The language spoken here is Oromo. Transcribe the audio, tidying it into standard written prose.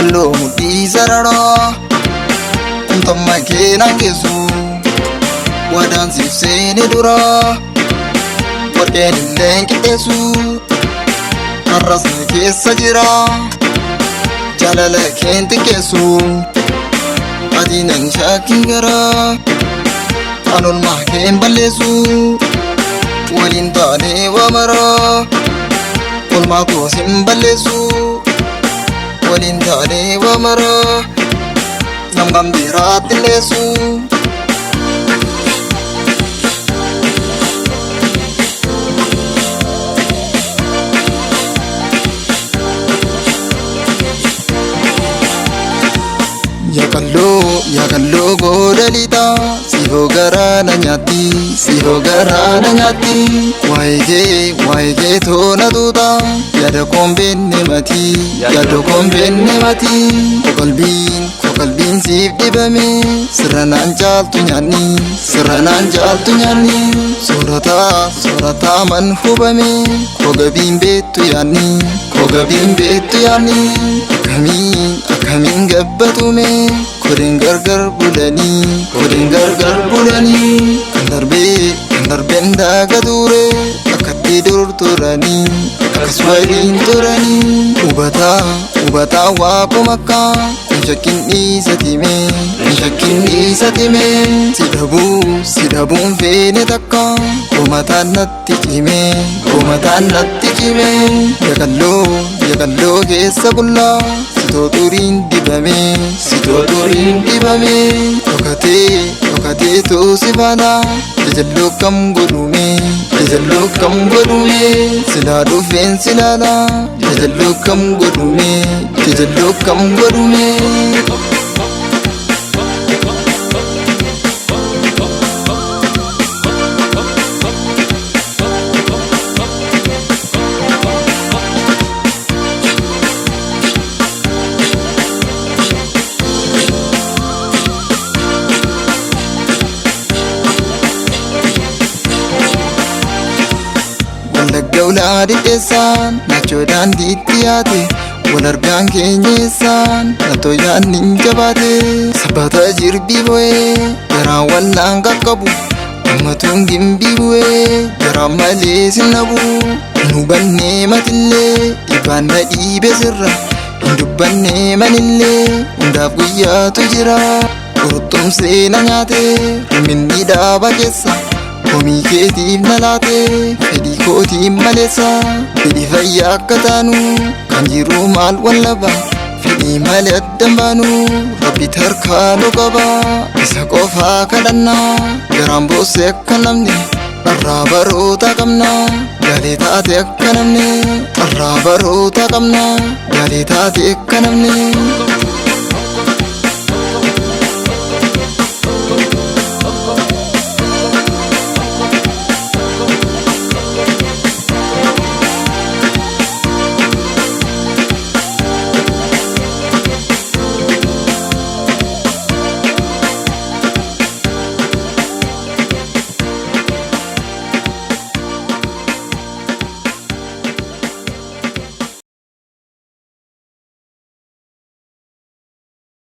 Yakalloo mudhii sarara Kuntamma keenan geessu Wadaan siif seene dura Warqeen illee qixxeessu Harrasni keessa jira Jaalala keen xiqqeessu Adiinan shaakkii gara Anolmaa keen balleessu Waliin taanee waa mara Olmaa koos hin balleessu Waliin taanee waa mara Namgam biraatti leessu Yakalloo gooda lixa Sifoo garaana nyaatti Waa'ee kee toona tuuta Yaada koon beenne mati Kokalbiin siif dhibame Sirranaan caaltu nyaanni Soorataa man hubame Kogabiin beettu yaanni Akkamiin gabbatume Kodeen gargar bulanii Kan darbeen daaga ture Akkatti dur turanii Akkas waliin turanii Hubataa waaquma akka Hin shakkin dhiisa time Si dhabuun feene takka Komataan natti cime Yakalloo keessa bullaa Sitoo turiin dibame Dhokatee toosi baala Jajalloo kam godhume Silaa dhufeen silaala Jajalloo kam godhume Ulaa dhidheessaan Nachoodhaan diitti Wal argaan keenyeessaan Natoo yaadnin jabaate Sabbata jirbii bu'ee Garaan wallaan qaqqabu Ummatuun gimbii bu'ee Garaan malee sinnabu Hin hubannee matillee Dhibbaan na dhiibe sirra Hin dubbannee manillee Hundaaf guyyaatu jira Qurxumsee na nyaate Riminni dhaaba keessa Komii keetiif na laate Fedhii kootiin maleessa Fedhii fayyaa akka taanu Kan jiru maal wallaba Fedhii malee addan baanu Rabbi harkaa nu qaba Isa qofaa kadhannaa Garaan boosse akka namne Dharraa baroota qabna Gaalee taate akka namne Dharraa baroota qabna Gaalee taate akka namne